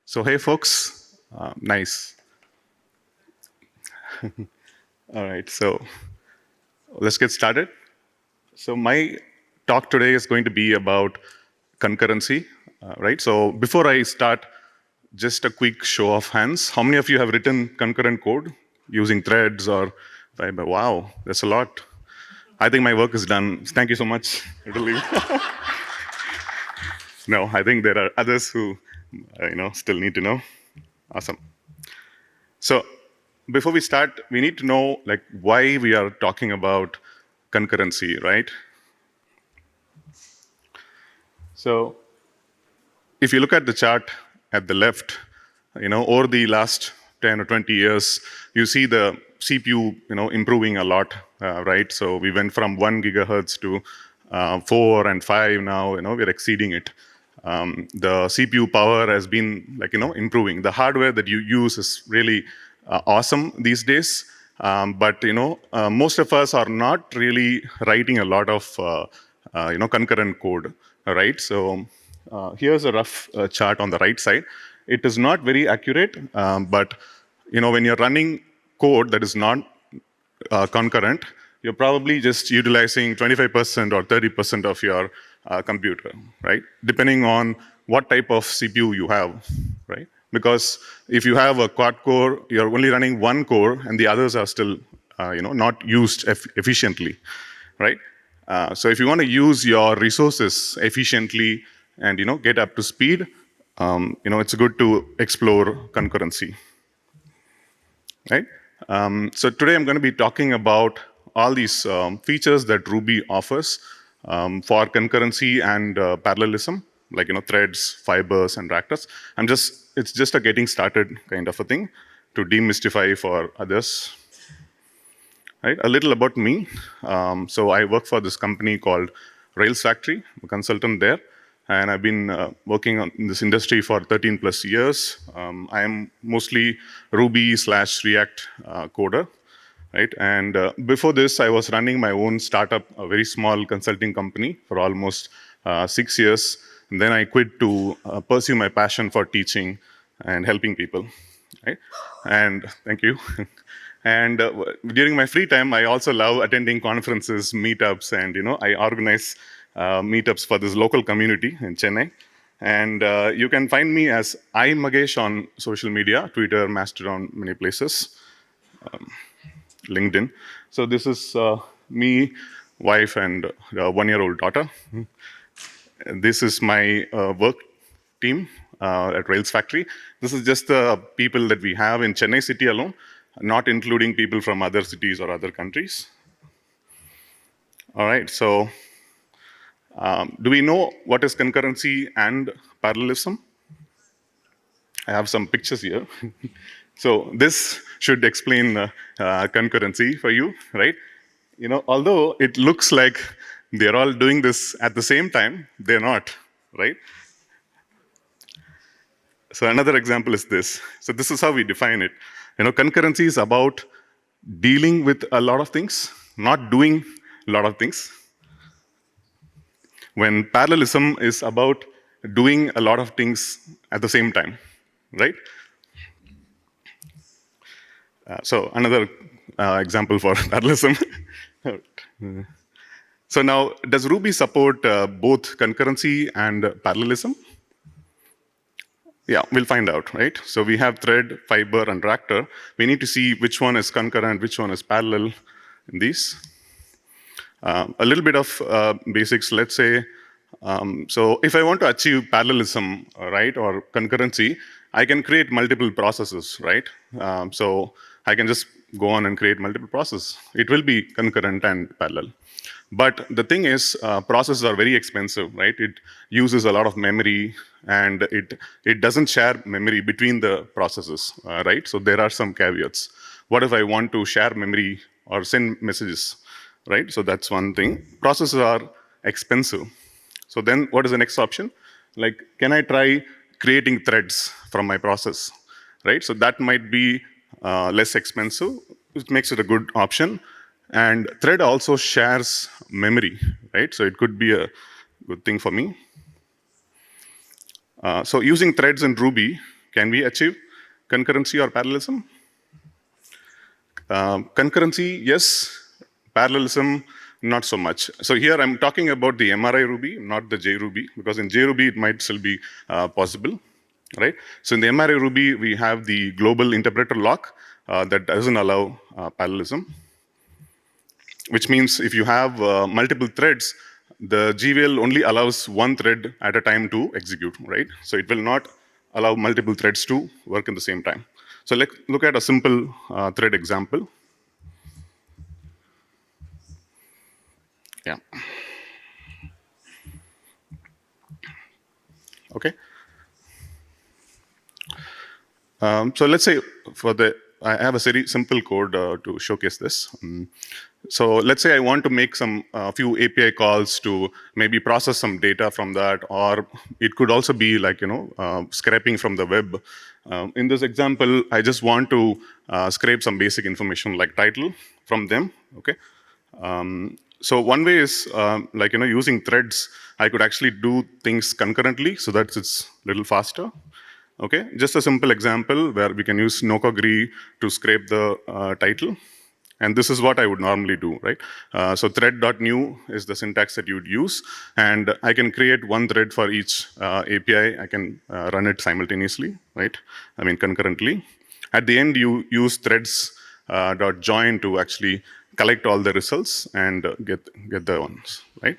So hey folks, nice. All right, so let's get started. So my talk today is going to be about concurrency, right? So before I start, just a quick show of hands. How many of you have written concurrent code using threads or fiber? Wow, that's a lot. I think my work is done. Thank you so much. No, I think there are others who, still need to know. Awesome. So before we start, we need to know like why we are talking about concurrency, right? So if you look at the chart at the left, over the last 10 or 20 years, you see the CPU, improving a lot, right? So we went from 1 gigahertz to 4 and 5 now, we're exceeding it. The CPU power has been improving. The hardware that you use is really awesome these days. But most of us are not really writing a lot of concurrent code, right? So here's a rough chart on the right side. It is not very accurate, but when you're running code that is not concurrent, you're probably just utilizing 25% or 30% of your computer, right? Depending on what type of CPU you have, right? Because if you have a quad core, you're only running one core, and the others are still, not used efficiently, right? So if you want to use your resources efficiently and get up to speed, it's good to explore concurrency, right? So today I'm going to be talking about all these features that Ruby offers for concurrency and parallelism, like threads, fibers, and Ractors. It's just a getting started kind of a thing to demystify for others. Right? A little about me. So I work for this company called Rails Factory. I'm a consultant there, and I've been working in this industry for 13 plus years. I am mostly Ruby/React coder, right? And before this, I was running my own startup, a very small consulting company for almost 6 years. And then I quit to pursue my passion for teaching and helping people, right? And thank you. And during my free time, I also love attending conferences, meetups, and I organize meetups for this local community in Chennai. And you can find me as Magesh on social media, Twitter, Mastodon, many places, LinkedIn. So this is me, wife, and 1-year-old daughter. This is my work team at Rails Factory. This is just the people that we have in Chennai city alone, not including people from other cities or other countries. All right, so do we know what is concurrency and parallelism? I have some pictures here. So this should explain concurrency for you, right? Although it looks like they're all doing this at the same time, they're not, right? So another example is this. So this is how we define it. Concurrency is about dealing with a lot of things, not doing a lot of things. When parallelism is about doing a lot of things at the same time, right? So another example for parallelism. So now, does Ruby support both concurrency and parallelism? Yeah, we'll find out, right? So we have thread, fiber, and Ractor. We need to see which one is concurrent, which one is parallel in these. A little bit of basics, let's say. So if I want to achieve parallelism, right, or concurrency, I can create multiple processes, right? So I can just go on and create multiple processes. It will be concurrent and parallel. But the thing is, processes are very expensive, right? It uses a lot of memory, and it doesn't share memory between the processes, right? So there are some caveats. What if I want to share memory or send messages, right? So that's one thing. Processes are expensive. So then what is the next option? Like, can I try creating threads from my process, right? So that might be less expensive. It makes it a good option. And thread also shares memory, right? So it could be a good thing for me. So using threads in Ruby Can we achieve concurrency or parallelism? Concurrency, yes. Parallelism, not so much. So here I'm talking about the MRI Ruby, not the JRuby, because in JRuby it might still be possible, right? So in the MRI Ruby, we have the global interpreter lock that doesn't allow parallelism, which means if you have multiple threads, the GVL only allows one thread at a time to execute, right? So it will not allow multiple threads to work in the same time. So let's look at a simple thread example. Yeah. Okay. So let's say I have a very simple code to showcase this. So let's say I want to make some few API calls to maybe process some data from that, or it could also be like, scraping from the web. In this example, I just want to scrape some basic information like title from them, okay? So one way is using threads, I could actually do things concurrently so that it's a little faster. Okay, just a simple example where we can use nokogree to scrape the title. And this is what I would normally do, right? So thread.new is the syntax that you would use. And I can create one thread for each API. I can run it simultaneously, right? I mean, concurrently. At the end, you use threads.join to actually collect all the results and get the ones, right?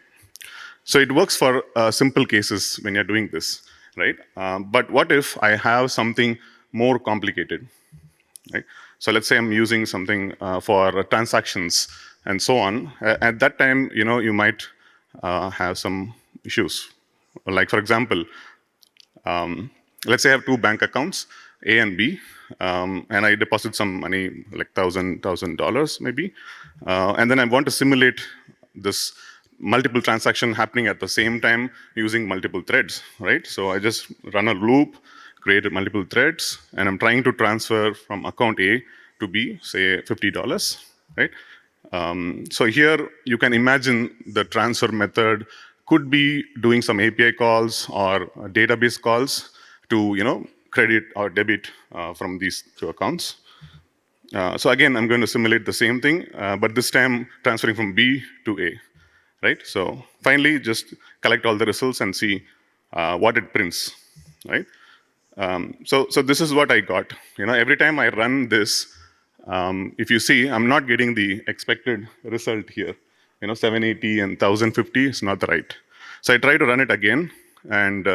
So it works for simple cases when you're doing this, right? But what if I have something more complicated, right? So let's say I'm using something for transactions and so on. At that time, you might have some issues. Like for example, let's say I have two bank accounts, A and B, and I deposit some money, like $1,000 maybe, and then I want to simulate this multiple transaction happening at the same time using multiple threads, right? So I just run a loop, create multiple threads, and I'm trying to transfer from account A to B, say $50, right? So here you can imagine the transfer method could be doing some API calls or database calls to credit or debit from these two accounts. So again, I'm going to simulate the same thing, but this time transferring from B to A, right? So finally, just collect all the results and see what it prints, right? So this is what I got. Every time I run this, if you see, I'm not getting the expected result here. 780 and 1050 is not the right. So I try to run it again, and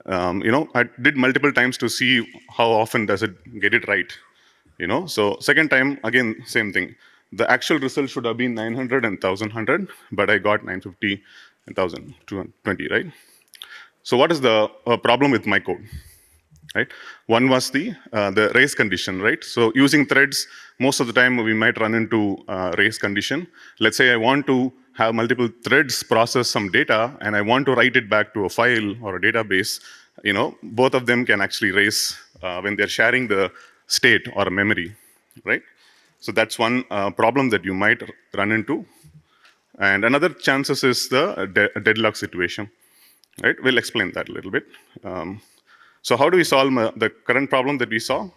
I did multiple times to see how often does it get it right. So second time, again, same thing. The actual result should have been 900 and 1100, but I got 950 and 1220, right? So what is the problem with my code? Right? One was the race condition, right? So using threads, most of the time we might run into race condition. Let's say I want to have multiple threads process some data, and I want to write it back to a file or a database. Both of them can actually race when they're sharing the state or memory, right? So that's one problem that you might run into. And another chances is the deadlock situation, right? We'll explain that a little bit. So how do we solve the current problem that we saw?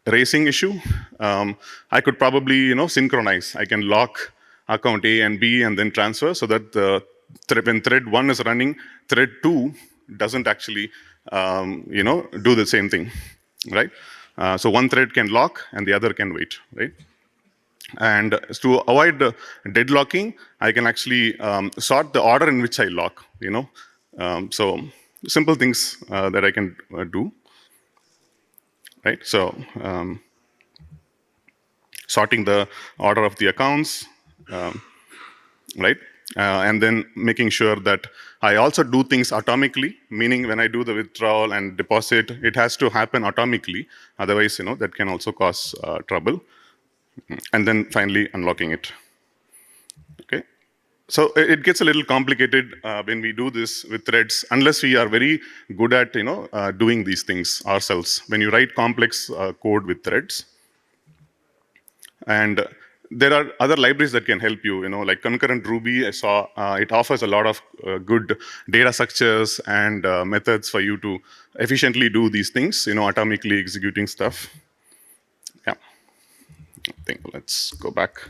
Racing issue. I could probably, synchronize. I can lock account A and B and then transfer so that when thread 1 is running, thread 2 doesn't actually, do the same thing, right? So one thread can lock and the other can wait, right? And to avoid deadlocking, I can actually sort the order in which I lock, So simple things that I can do, right? So sorting the order of the accounts, right? And then making sure that I also do things atomically, meaning when I do the withdrawal and deposit, it has to happen atomically. Otherwise, that can also cause trouble. And then finally unlocking it, okay? So it gets a little complicated when we do this with threads, unless we are very good at doing these things ourselves. When you write complex code with threads, and there are other libraries that can help you, like concurrent Ruby. I saw it offers a lot of good data structures and methods for you to efficiently do these things, atomically executing stuff. Yeah, I think let's go back.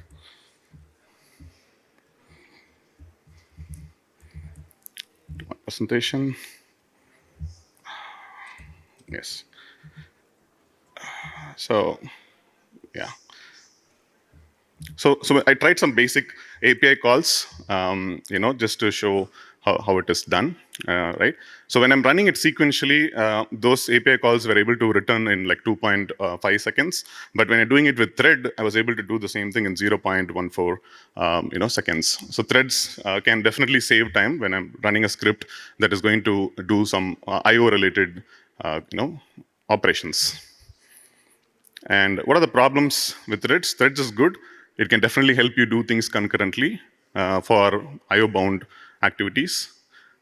To my presentation. Yes. So, yeah. So I tried some basic API calls, just to show how it is done, right? So when I'm running it sequentially, those API calls were able to return in like 2.5 seconds. But when I'm doing it with thread, I was able to do the same thing in 0.14, seconds. So threads can definitely save time when I'm running a script that is going to do some I/O related, operations. And what are the problems with threads? Threads is good. It can definitely help you do things concurrently for I/O bound activities,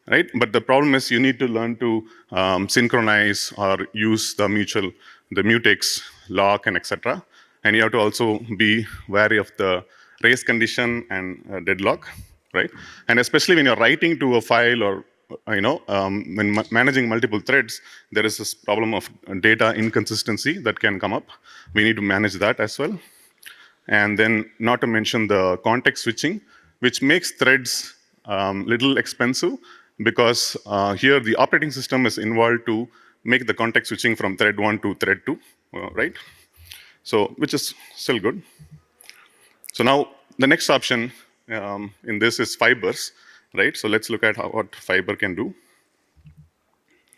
right? But the problem is you need to learn to synchronize or use the mutex, lock, and etc. And you have to also be wary of the race condition and deadlock, right? And especially when you're writing to a file or when managing multiple threads, there is this problem of data inconsistency that can come up. We need to manage that as well. And then not to mention the context switching, which makes threads little expensive because here the operating system is involved to make the context switching from thread 1 to thread 2, right? So, which is still good. So now the next option in this is fibers, right? So let's look at what fiber can do.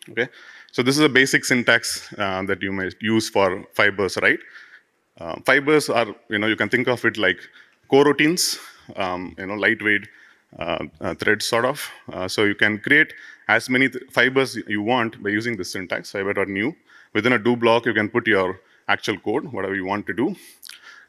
Okay, so this is a basic syntax that you might use for fibers, right? Fibers are, you can think of it like coroutines, lightweight threads sort of. So you can create as many fibers you want by using this syntax, fiber.new. Within a do block, you can put your actual code, whatever you want to do.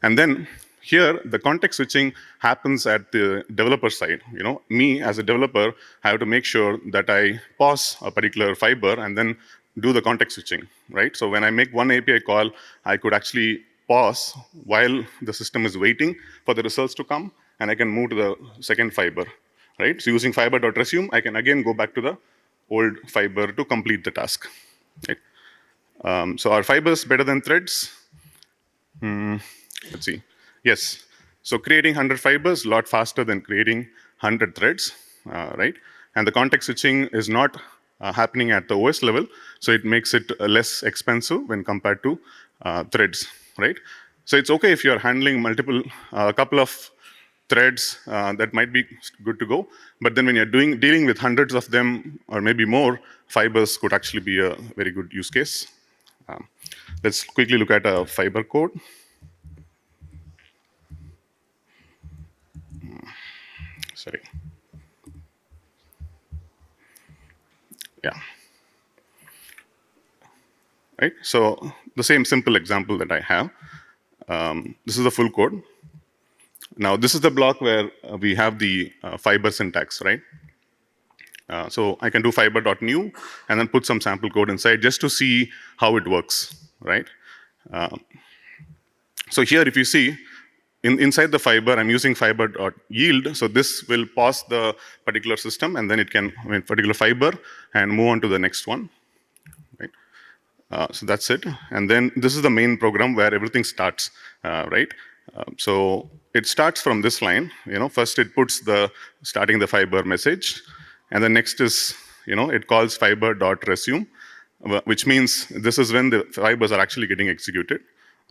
And then here, the context switching happens at the developer side. Me as a developer, I have to make sure that I pause a particular fiber and then do the context switching, right? So when I make one API call, I could actually pause while the system is waiting for the results to come, and I can move to the second fiber, right? So using fiber.resume, I can again go back to the old fiber to complete the task, right? So are fibers better than threads? Let's see. Yes. So creating 100 fibers a lot faster than creating 100 threads, right? And the context switching is not happening at the OS level, so it makes it less expensive when compared to threads, right? So it's okay if you're handling multiple, couple of threads that might be good to go, but then when you're dealing with hundreds of them or maybe more, fibers could actually be a very good use case. Let's quickly look at a fiber code. Sorry. Yeah. Right. So the same simple example that I have. This is the full code. Now this is the block where we have the fiber syntax, right? So I can do fiber.new and then put some sample code inside just to see how it works, right? So here, if you see, inside the fiber, I'm using fiber.yield. So this will pause the particular system, and then it can, particular fiber, and move on to the next one, right? So that's it. And then this is the main program where everything starts, right? So it starts from this line. First it puts the starting the fiber message, and the next is, it calls fiber.resume, which means this is when the fibers are actually getting executed,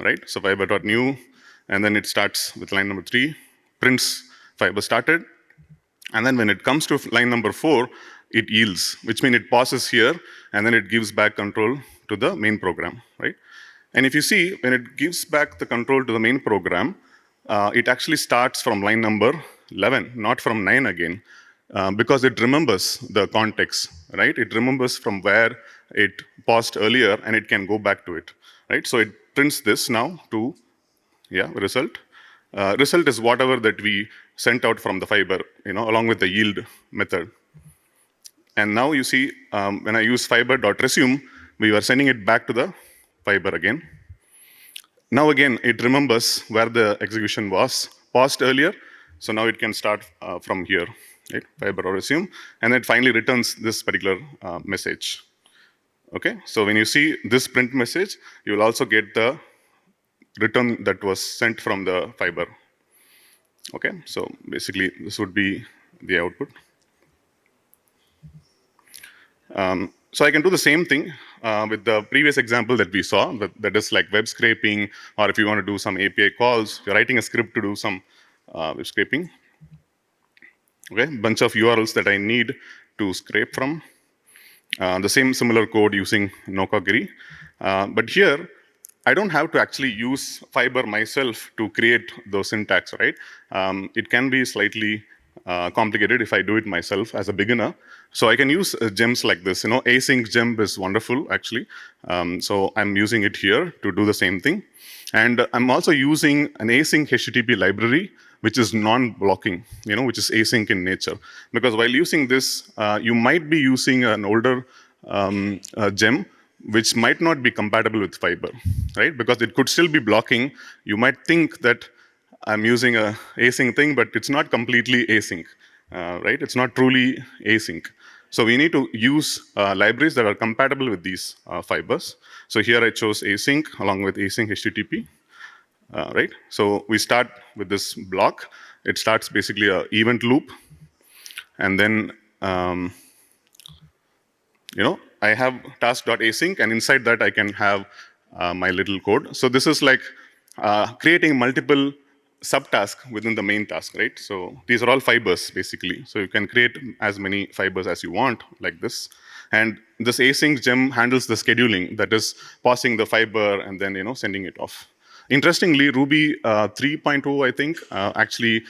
right? So fiber.new, and then it starts with line number 3, prints fiber started, and then when it comes to line number 4, it yields, which means it pauses here, and then it gives back control to the main program, right? And if you see, when it gives back the control to the main program, it actually starts from line number 11, not from 9 again, because it remembers the context, right? It remembers from where it paused earlier, and it can go back to it, right? So it prints this now to, result. Result is whatever that we sent out from the fiber, along with the yield method. And now you see, when I use fiber.resume, we were sending it back to the fiber again. Now again, it remembers where the execution was paused earlier. So now it can start from here, right? Fiber or resume, and it finally returns this particular message. Okay, so when you see this print message, you will also get the return that was sent from the fiber. Okay, so basically this would be the output. So I can do the same thing with the previous example that we saw, that is like web scraping, or if you want to do some API calls, you're writing a script to do some web scraping. Okay, bunch of URLs that I need to scrape from. The same similar code using Nokagiri. But here, I don't have to actually use fiber myself to create those syntax, right? It can be slightly complicated if I do it myself as a beginner. So I can use gems like this. Async gem is wonderful, actually. So I'm using it here to do the same thing. And I'm also using an async HTTP library, which is non-blocking, which is async in nature. Because while using this, you might be using an older gem, which might not be compatible with fiber, right? Because it could still be blocking. You might think that I'm using a async thing, but it's not completely async, right? It's not truly async. So we need to use libraries that are compatible with these fibers. So here I chose async along with async HTTP, right? So we start with this block. It starts basically an event loop. And then, I have task.async, and inside that I can have my little code. So this is like creating multiple subtasks within the main task, right? So these are all fibers, basically. So you can create as many fibers as you want, like this. And this async gem handles the scheduling, that is pausing the fiber and then sending it off. Interestingly, Ruby 3.0, I think, actually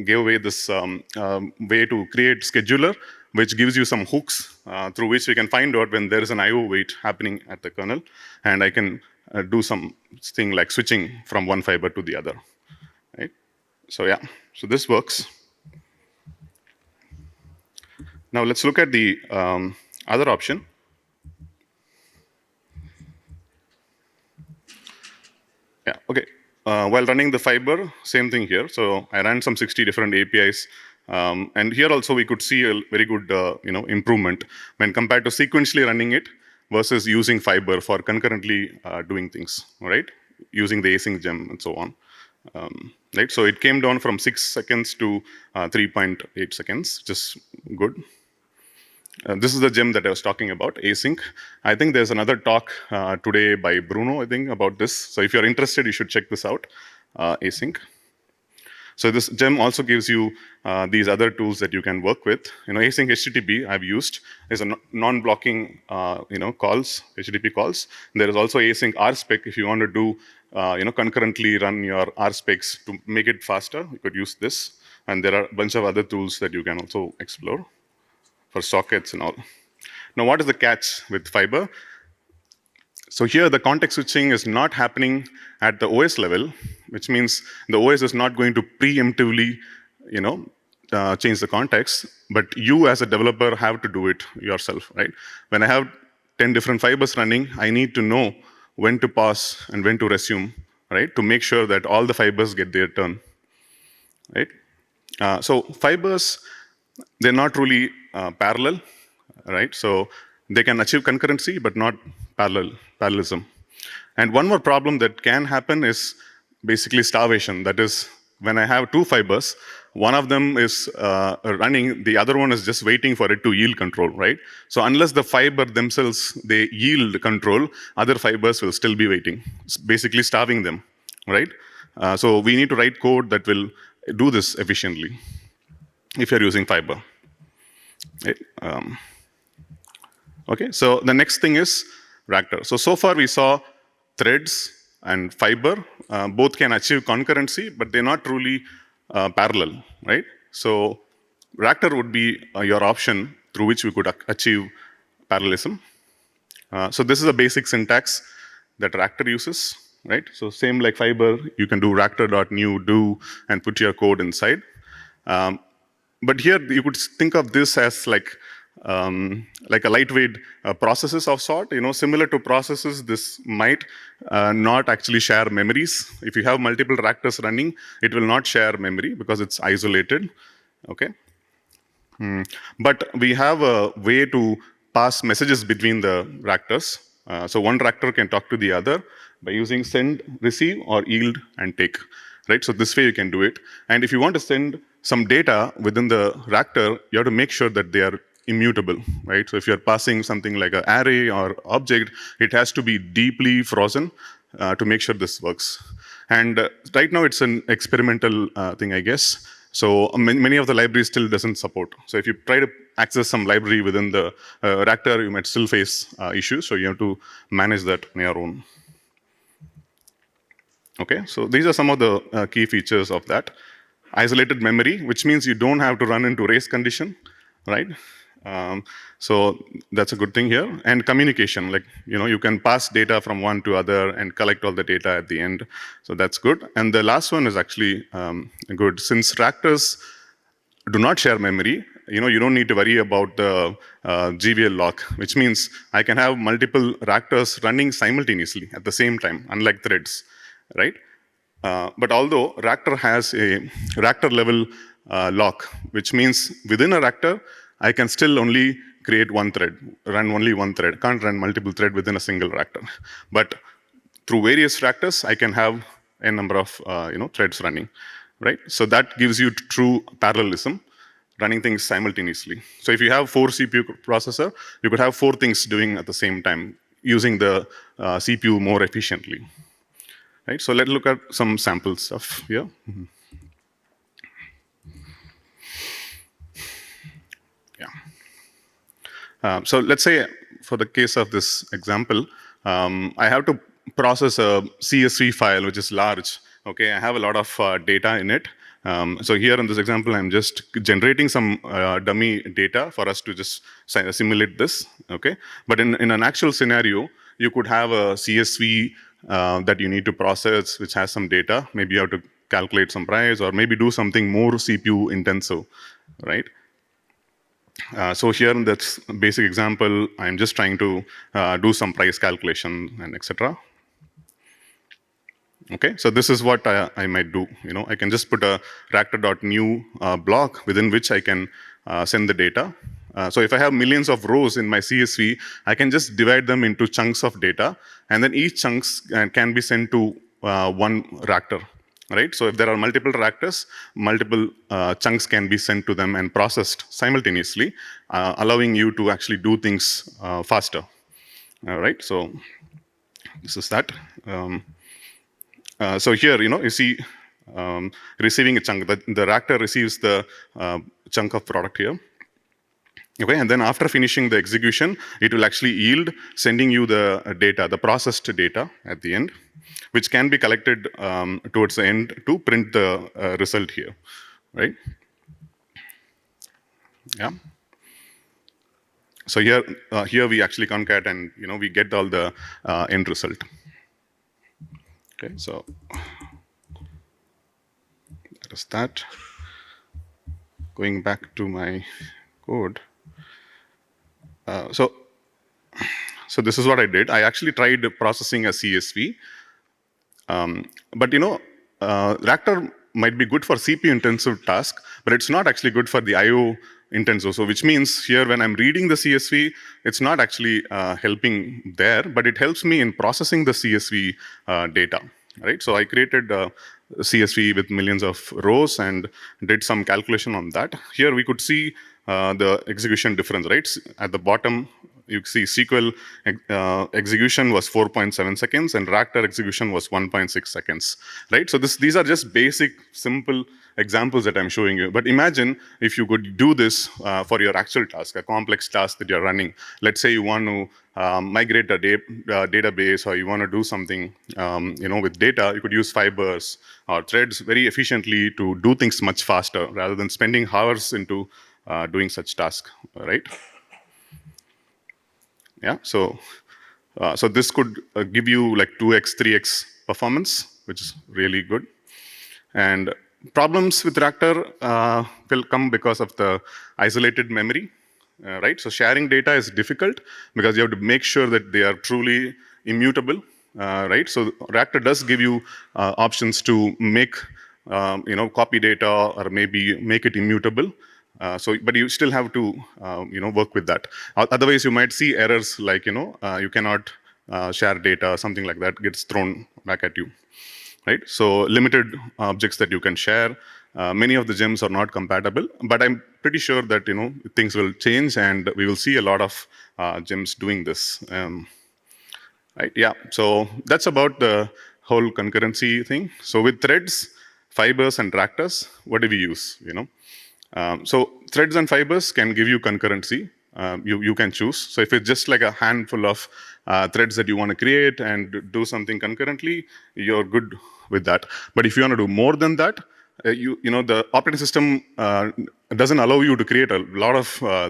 gave away this way to create scheduler, which gives you some hooks through which we can find out when there is an IO wait happening at the kernel, and I can do some thing like switching from one fiber to the other, right? So yeah, so this works. Now let's look at the other option. Yeah, okay. While running the fiber, same thing here. So I ran some 60 different APIs. And here also we could see a very good improvement when compared to sequentially running it versus using fiber for concurrently doing things, right? Using the async gem and so on. Right? So it came down from 6 seconds to 3.8 seconds, which is good. This is the gem that I was talking about, async. I think there's another talk today by Bruno, I think, about this. So if you're interested, you should check this out, async. So this gem also gives you these other tools that you can work with. Async HTTP I've used is a non-blocking, calls, HTTP calls. There is also async RSpec. If you want to do, concurrently run your RSpecs to make it faster, you could use this. And there are a bunch of other tools that you can also explore for sockets and all. Now, what is the catch with fiber? So here, the context switching is not happening at the OS level, which means the OS is not going to preemptively, change the context, but you as a developer have to do it yourself, right? When I have 10 different fibers running, I need to know when to pause and when to resume, right? To make sure that all the fibers get their turn, right? So fibers, they're not really parallel, right? So they can achieve concurrency, but not parallelism. And one more problem that can happen is basically starvation. That is, when I have two fibers, one of them is running, the other one is just waiting for it to yield control, right? So unless the fiber themselves, they yield control, other fibers will still be waiting. It's basically starving them, right? So we need to write code that will do this efficiently if you're using fiber. Right? Okay, so the next thing is Ractor. So far we saw threads and fiber. Both can achieve concurrency, but they're not truly parallel, right? So Ractor would be your option through which we could achieve parallelism. So this is a basic syntax that Ractor uses, right? So same like fiber, you can do ractor.new do and put your code inside. But here you could think of this as like like a lightweight processes of sort. Similar to processes, this might not actually share memories. If you have multiple Ractors running, it will not share memory because it's isolated. Okay. But we have a way to pass messages between the Ractors. So one Ractor can talk to the other by using send, receive, or yield and take. Right? So this way you can do it. And if you want to send some data within the Ractor, you have to make sure that they are immutable, right? So if you're passing something like an array or object, it has to be deeply frozen to make sure this works. And right now it's an experimental thing, I guess. So many of the libraries still doesn't support. So if you try to access some library within the Ractor, you might still face issues. So you have to manage that on your own. Okay, so these are some of the key features of that. Isolated memory, which means you don't have to run into race condition, right? So that's a good thing here. And communication, like, you can pass data from one to other and collect all the data at the end. So that's good. And the last one is actually good. Since Ractors do not share memory, you don't need to worry about the GVL lock, which means I can have multiple Ractors running simultaneously at the same time, unlike threads, right? But although Ractor has a Ractor level lock, which means within a Ractor, I can still only create one thread, run only one thread. Can't run multiple thread within a single Ractor. But through various Ractors, I can have a number of threads running, right? So that gives you true parallelism, running things simultaneously. So if you have 4 CPU processor, you could have 4 things doing at the same time, using the CPU more efficiently. Right, so let's look at some sample stuff here. Yeah. So let's say for the case of this example, I have to process a CSV file which is large. Okay, I have a lot of data in it. So here in this example, I'm just generating some dummy data for us to just simulate this. Okay, but in an actual scenario, you could have a CSV that you need to process, which has some data. Maybe you have to calculate some price, or maybe do something more CPU intensive, right? So here in this basic example, I'm just trying to do some price calculation and etc. Okay, so this is what I might do. I can just put a Ractor.new block within which I can send the data. So if I have millions of rows in my CSV, I can just divide them into chunks of data, and then each chunks can be sent to one Ractor, right? So if there are multiple Ractors, multiple chunks can be sent to them and processed simultaneously, allowing you to actually do things faster. All right, so this is that. So here, you see receiving a chunk. The Ractor receives the chunk of product here. Okay, and then after finishing the execution, it will actually yield, sending you the data, the processed data at the end, which can be collected towards the end to print the result here, right? Yeah. So here we actually concat, and we get all the end result. Okay, so that is that. Going back to my code. So this is what I did. I actually tried processing a CSV, but Ractor might be good for CPU intensive task, but it's not actually good for the IO intensive. So which means here when I'm reading the CSV, it's not actually helping there, but it helps me in processing the CSV data, right? So I created a CSV with millions of rows and did some calculation on that. Here we could see the execution difference, right? At the bottom, you see SQL execution was 4.7 seconds and Ractor execution was 1.6 seconds, right? So these are just basic, simple examples that I'm showing you. But imagine if you could do this for your actual task, a complex task that you're running. Let's say you want to migrate a database, or you want to do something with data. You could use fibers or threads very efficiently to do things much faster rather than spending hours into doing such tasks, right? Yeah, so this could give you like 2x, 3x performance, which is really good. And problems with Ractor will come because of the isolated memory. right? So sharing data is difficult because you have to make sure that they are truly immutable, right? So Ractor does give you options to make, copy data or maybe make it immutable. But you still have to, work with that. Otherwise, you might see errors like, you cannot share data, something like that gets thrown back at you, right? So limited objects that you can share. Many of the gems are not compatible, but I'm pretty sure that things will change, and we will see a lot of gems doing this. Right? Yeah. So that's about the whole concurrency thing. So with threads, fibers, and Ractors, what do we use? So threads and fibers can give you concurrency. You can choose. So if it's just like a handful of threads that you want to create and do something concurrently, you're good with that. But if you want to do more than that, the operating system doesn't allow you to create a lot of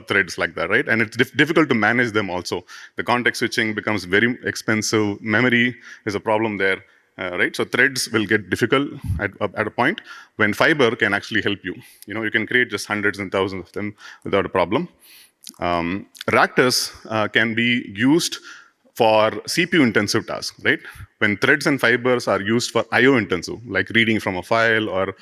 threads like that, right? And it's difficult to manage them also. The context switching becomes very expensive. Memory is a problem there. Right, so threads will get difficult at a point when fiber can actually help you. You can create just hundreds and thousands of them without a problem. Ractors can be used for CPU-intensive tasks, right? When threads and fibers are used for IO-intensive, like reading from a file or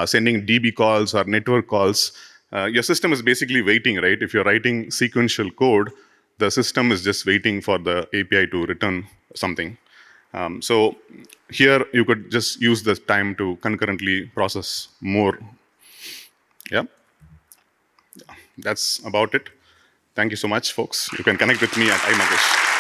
sending DB calls or network calls, your system is basically waiting, right? If you're writing sequential code, the system is just waiting for the API to return something. So here you could just use the time to concurrently process more. Yeah, that's about it. Thank you so much, folks. You can connect with me at iMagesh.